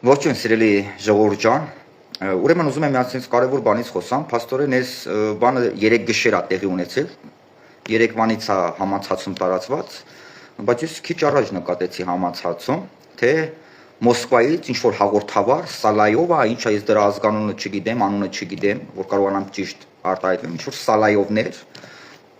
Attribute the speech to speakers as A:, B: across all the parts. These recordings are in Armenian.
A: Ողջույն սիրելի ժողովուրդ ջան, ուրեմն ուզում եմ միասին կարևոր բանից խոսամ, փաստորեն այս բանը 3 գիշեր է տեղի ունեցել, երեկվանից է համացածում տարածված, բայց ես քիչ առաջ նկատեցի համացածում, թե Մոսկվայից ինչ որ հաղորդավար Սալայովը, ինչա ես դրա ազգանունը չգիտեմ, անունը չգիտեմ, որ կարողանամ ճիշտ արտահայտեմ, ինչ որ Սալայովներ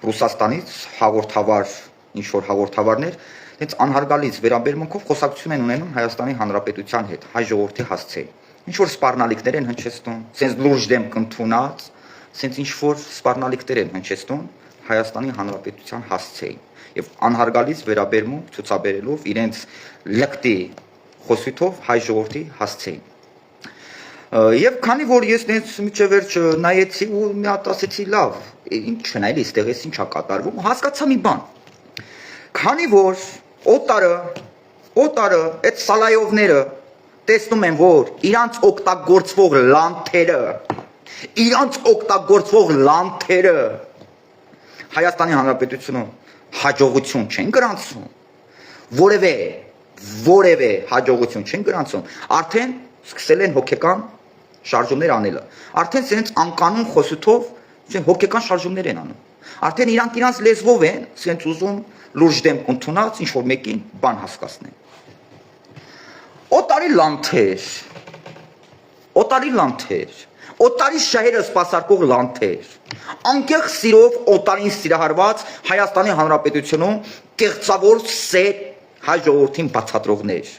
A: Ռուսաստանից հաղորդավար, ինչ որ հաղորդավարներ հենց անհարգալից վերաբերմունքով խոսակցություն են ունենում Հայաստանի Հանրապետության հետ, հայ ժողովրդի հասցեին։ Ինչ որ սպառնալիքներ են հնչեցնում, sense լուրջ դեմ կընդունած, sense ինչ որ սպառնալիքներ են հնչեցնում Հայաստանի Հանրապետության հասցեին եւ անհարգալից վերաբերմունք ցուցաբերելով իրենց լկտի խոսույթով հայ ժողովրդի հասցեին։ Եվ քանի որ ես նենց միջև վերջ նայեցի ու մի հատ ասեցի լավ, ինչ չնայել էստեղ էս ինչա կատարվում, հասկացա մի բան։ Քանի որ օտարը, այդ Սալայովները տեսնում են, որ իրանց օգտագործվող լանթերը Հայաստանի Հանրապետությունում հաջողություն չեն գրանցում, որևէ հաջողություն չեն գրանցում, արդեն սկսել են հոգեկան շարժումներ անելը, արդեն սենց անկանոն խոսույթով հոգեկան շարժումներ են անում, արդեն իրանք լեզվով են սենց ուզում լուրջ դեմ ընդունած ինչ որ մեկին բան հասկացնեն։ Օտարի շահերը սպասարկող լանթեր, անկեղ սիրով օտարին սիրահարված Հայաստանի Հանրապետությունում կեղծավոր սեր հայ ժողովրդին բացատրողներ,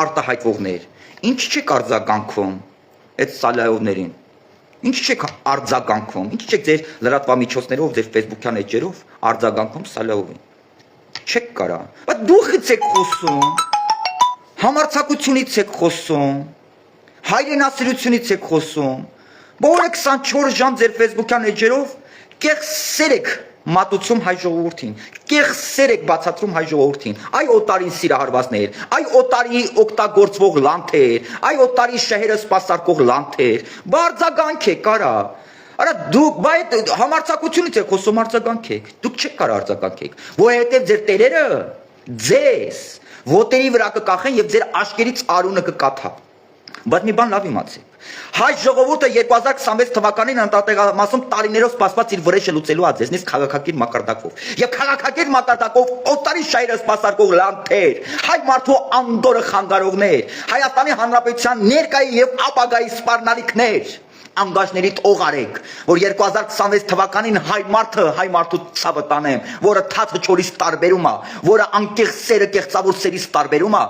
A: արտահայտվողներ, ինչ չեք արձագանքում այդ Սալայովներին, ինչ չեք արձագանքում, ինչ չեք ձեր լրատվամիջոցներով, ձեր Facebook-յան էջերով արձագանքում Սալայովին, չեք կարա, բայց դուխից եք խոսում, համարձակությունից եք խոսում, հայրենասիրությունից եք խոսում, բոլորը 24 ժամ ձեր Facebook-յան էջերով կեղսեր եք մատուցում հայ ժողովրդին, կեղսեր եք բացատրում հայ ժողովրդին, այ օտարին սիրահարվածներ, այ օտարի օգտագործվող լանթեր, այ օտարի շահերը սպասարկող լանթեր, բարձագանք եք արա, արա դուք այդ համարձակությունից եք խոսում արձագանքեք, դուք չեք կարող արձագանքեք, որովհետև ձեր տերերը ձեզ ոտերի վրա կկախեն եւ ձեր աշկերից արունը կկաթա։ Բայց մի բան լավ իմացեք։ Հայ ժողովուրդը 2026 թվականին ընտատեղամասում տարիներով սպասված իր վրեժը լուծելու է ձեզնից քաղաքակիր մակարդակով։ Եվ քաղաքակիր մակարդակով օտարի շահերը սպասարկող լանթեր, հայ մարդու անդորը խանգարողներ, Հայաստանի Հանրապետության ներկայի եւ ապագայի սպառնալիքներ, անգաշների տողարեք, որ 2026 թվականին հայ մարդու ցավը տանեմ, որը թաթը չորից տարբերում է, որը անկեղ սերը կեղծավոր սերից տարբերում է,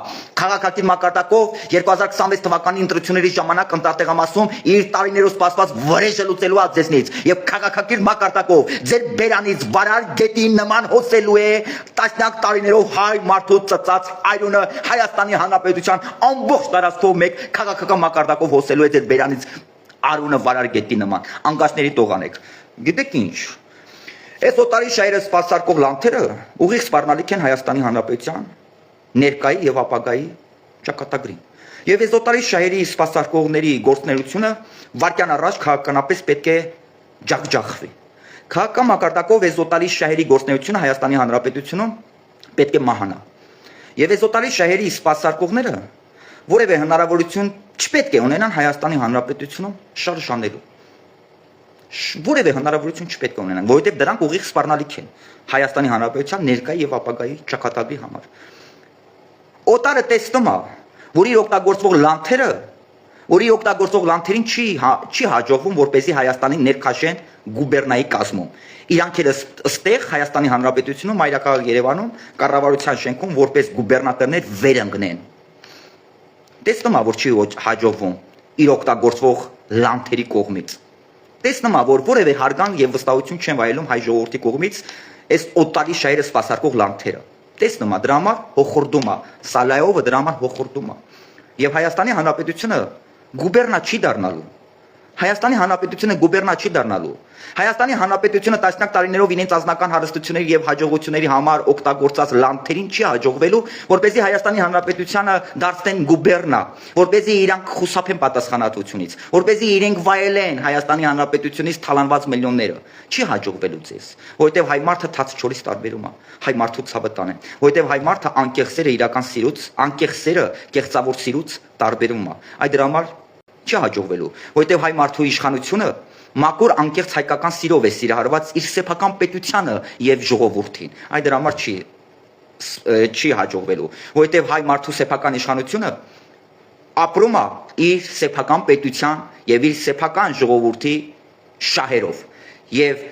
A: քաղաքակիր մակարդակով 2026 թվականի ընտրությունների ժամանակ ընտատեղամասում իր տարիներով սպասված վրեժը լուծելու է ձեզնից եւ քաղաքակիր մակարդակով ձեր բերանից վարար գետի նման հոսելու է տասնյակ տարիներով հայ մարդու ծծած այրունը Հայաստանի Հանրապետության ամբողջ տարածքով մեկ քաղաքական մակարդակով հոսելու է ձեր բերանից արունը վարար գետի նման, անգաշների տողանեք, գիտեք ինչ, այս օտարի շահերը սպասարկող լանթերը ուղիղ սպառնալիք են Հայաստանի Հանրապետության ներկայի եւ ապագայի ճակատագրին, եւ այս օտարի շահերի սպասարկողների գործունեությունը վարկյան առաջ քաղաքականապես պետք է ջախջախվի, քաղաքական մակարդակով այս օտարի շահերի գործունեությունը Հայաստանի Հանրապետությունում պետք է մահանա, եւ այս օտարի շահերի սպասարկողները որևէ հնարավորություն չպետք է ունենան Հայաստանի Հանրապետությունում շարժանելու։ Որևէ հնարավորություն չպետք է ունենան, որովհետև դրանք ուղիղ սպառնալիք են Հայաստանի Հանրապետության ներկայի եւ ապագայի ճակատագրի համար։ Օտարը տեսնում է, որ իր օգտագործող լանթերին չի հաջողվում, որպեսզի Հայաստանին ներքաշեն գուբերնայի կազմում։ Իրանք էլ ըստեղ Հայաստանի Հանրապետությունում մայրաքաղաք Երևանում կառավարության շենքում որպես գուբերնատորներ վերընկնեն։ Տեսնում է, որ չի հաջողվում իր օգտագործվող լանթերի կողմից։ Տեսնում է, որ որևէ հարգանք եւ վստահություն չեն վայելում հայ ժողովրդի կողմից այս օտարի շահերը սպասարկող լանթերը։ Տեսնում է, դրա համար հոխորդում է, Սալայովը դրա համար հոխորդում է։ Եվ Հայաստանի Հանրապետությունը գուբերնա չի դառնալու, Հայաստանի Հանրապետությունը գուբերնա չի դառնալու։ Հայաստանի Հանրապետությունը տասնյակ տարիներով իրենց ազնական հարստությունների եւ հաջողությունների համար օգտագործած լանթերին չի հաջողվելու, որպեսզի Հայաստանի Հանրապետությանը դարձնեն գուբերնա, որպեսզի իրանք խուսափեն պատասխանատվությունից, որպեսզի իրենք վայելեն Հայաստանի Հանրապետությունից թալանված միլիոնները։ Չի հաջողվելու ձեզ, որովհետեւ հայ մարդը թաց չորից տարբերում է, հայ մարդու ցավը տան է, որովհետեւ հայ մարդը անկեղծերը իրական սիրուց, անկեղծերը կեղծավոր սիրուց տարբերում է։ Այդ դրա համար չի հաջողվելու, որովհետև հայ մարդու իշխանությունը մաքուր անկեղծ հայկական սիրով է սիրահարված իր սեփական պետությանը եւ ժողովրդին։ Այդ դրա համար չի հաջողվելու, որովհետև հայ մարդու սեփական իշխանությունը ապրում է իր սեփական պետության եւ իր սեփական ժողովրդի շահերով եւ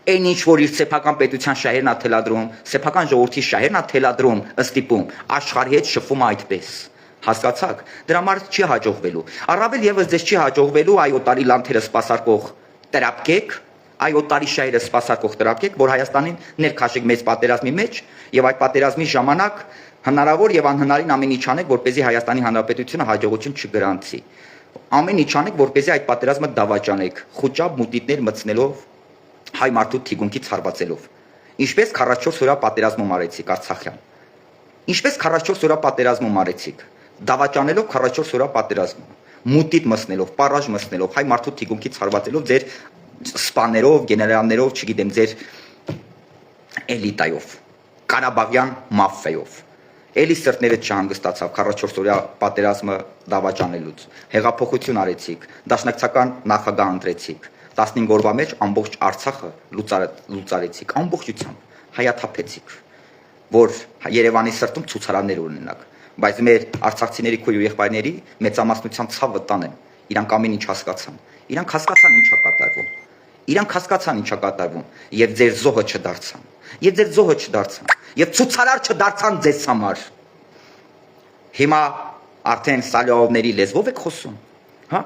A: այն ինչ որ իր սեփական պետության շահերն է թելադրում, սեփական ժողովրդի շահերն է թելադրում, ըստիպում աշխարհի հետ շփվում է այդպես։ Հասկացաք, դրա համար չի հաջողվելու։ Առավել եւս ձեզ չի հաջողվելու այ օտարի լանթերը սպասարկող տրապկեք, այ օտարի շահերը սպասարկող տրապկեք, որ Հայաստանին ներքաշեք մեծ պատերազմի մեջ եւ այդ պատերազմի ժամանակ հնարավոր եւ անհնարին ամեն ինչ անեք, որպեսզի Հայաստանի Հանրապետությունը հաջողություն չգրանցի։ Ամեն ինչ անեք, որպեսզի այդ պատերազմը դավաճանեք, խոճապ մուտիտներ մտցնելով, հայ մարդու թիգունքից հարվածելով։ Ինչպես 44 օրյա պատերազմում արեցիք Արցախյան։ Ինչպես 44 օրյա պատերազմում արեցիք։ Դավաճանելով 44 օրյա պատերազմը, մուտիտ մսնելով, պարաժ մսնելով, հայ մարդու թիգունքից հարվածելով ձեր սպաներով, գեներալներով, չգիտեմ, ձեր էլիտայով, Ղարաբաղյան մաֆիայով։ Էլի սրտները չհանգստացավ 44 օրյա պատերազմը դավաճանելուց։ Հեղափոխություն արեցիք, դաշնակցական նախագահ ընտրեցիք։ 15 օրվա մեջ ամբողջ Արցախը լուծարեցիք, ամբողջությամբ հայաթափեցիք, որ Երևանի սրտում ցուցարաններ ունենաք։ Բայց մեր արցախցիների քույր ու եղբայրների մեծամասնության ցավը տանեն։ Իրանք ամեն ինչ հասկացան։ Իրանք հասկացան ինչ է կատարվում։ Իրանք հասկացան ինչ է կատարվում եւ ձեր զոհը չդարձան։ Եվ ձեր զոհը չդարձան։ Եվ ցուցարար չդարձան ձեզ համար։ Հիմա արդեն Սալիովների լեզվով եք խոսում, հա։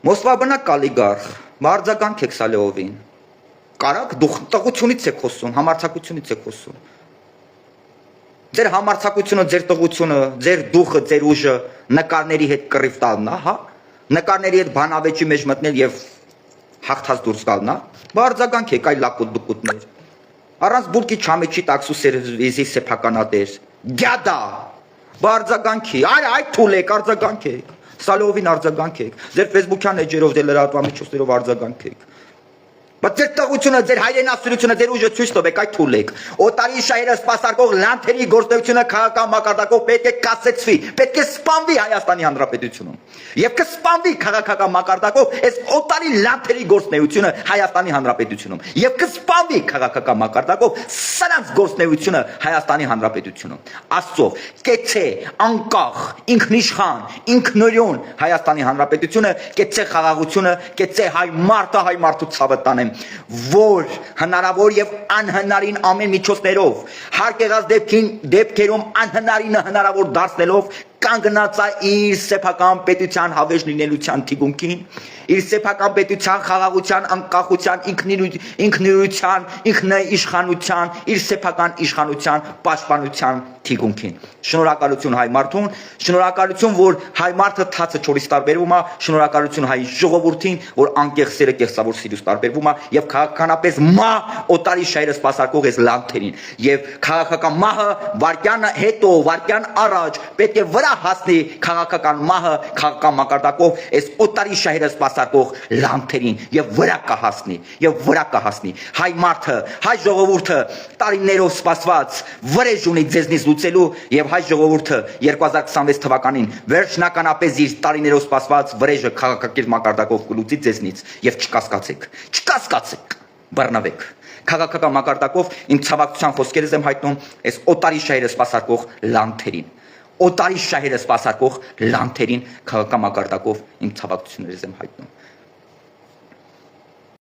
A: Մոսկվաբնակ օլիգարխ, մարձականք եք Սալիովին։ Կարակ դուք տղությունից եք խոսում, համարձակությունից եք խոսում։ Ձեր համարձակությունը, ձեր տղությունը, ձեր դուխը, ձեր ուժը նկարների հետ կռիվ տալն է, հա։ Նկարների հետ բանավեճի մեջ մտնել եւ հաղթած դուրս գալն է։ Բարձականք եք այ լակուտ դուկուտներ։ Առանց բուրկի չամեջի տաքսու սերվիզի սեփականատեր։ Գյադա։ Բարձականքի, այ թուլ եք, արձագանք եք։ Սալիովին արձագանք եք։ Ձեր Facebook-յան էջերով, ձեր լրատվամիջոցներով արձագանք եք։ Բայց ձեր տղությունը, ձեր հայրենասիրությունը, ձեր ուժը ցույց տվեք, այդ թույլ եք։ Օտարի շահերը սպասարկող լանթերի գործողությունը քաղաքական մակարդակով պետք է կասեցվի, պետք է սպանվի Հայաստանի Հանրապետությունում։ Եվ կսպանվի քաղաքական մակարդակով այս օտարի լանթերի գործունեությունը Հայաստանի Հանրապետությունում։ Եվ կսպանվի քաղաքական մակարդակով սրանց գործունեությունը Հայաստանի Հանրապետությունում։ Աստծով, կեցե անկախ, ինքնիշխան, ինքնուրույն Հայաստանի Հանրապետությունը, կեցե խաղաղությունը, կեցե հայ մարդը, հայ մարդու ցավը տանեմ, որ հնարավոր եւ անհնարին ամեն միջոցներով հարկ եղած դեպքերում անհնարինը հնարավոր դարձնելով կանգնած է իր սեփական պետության հավերժ լինելության թիկունքին, իր սեփական պետության խաղաղության, անկախության, ինքնուրույնության, ինքնիշխանության, իր սեփական իշխանության պաշտպանության թիկունքին։ Շնորհակալություն հայ մարդուն, շնորհակալություն, որ հայ մարդը թացը չորից տարբերվում է, շնորհակալություն հայ ժողովրդին, որ անկեղծերը կեղծավոր սիրուց տարբերվում է եւ քաղաքականապես օտարի շահերը սպասարկող այս լանթերին եւ քաղաքական մահը վարկյանը հետո, վարկյան առաջ պետք է վրա հասնի քաղաքական մահը քաղաքական մակարդակով այս օտարի շահերը սպասարկող լանթերին եւ վրա կհասնի հայ մարդը, հայ ժողովուրդը տարիներով սպասված վրեժ ունի ձեզնից լուծելու եւ հայ ժողովուրդը 2026 թվականին վերջնականապես իր տարիներով սպասված վրեժը քաղաքակիրթ մակարդակով կլուծի ձեզնից եւ չկասկածեք, բռնվեք քաղաքական մակարդակով իմ ցավակցության խոսքերս եմ հայտնում այս օտարի շահերը սպասարկող լանթերին օտարի շահերը սպասարկող լանթերին քաղաքական մակարդակով իմ ցավակցություններս եմ հայտնում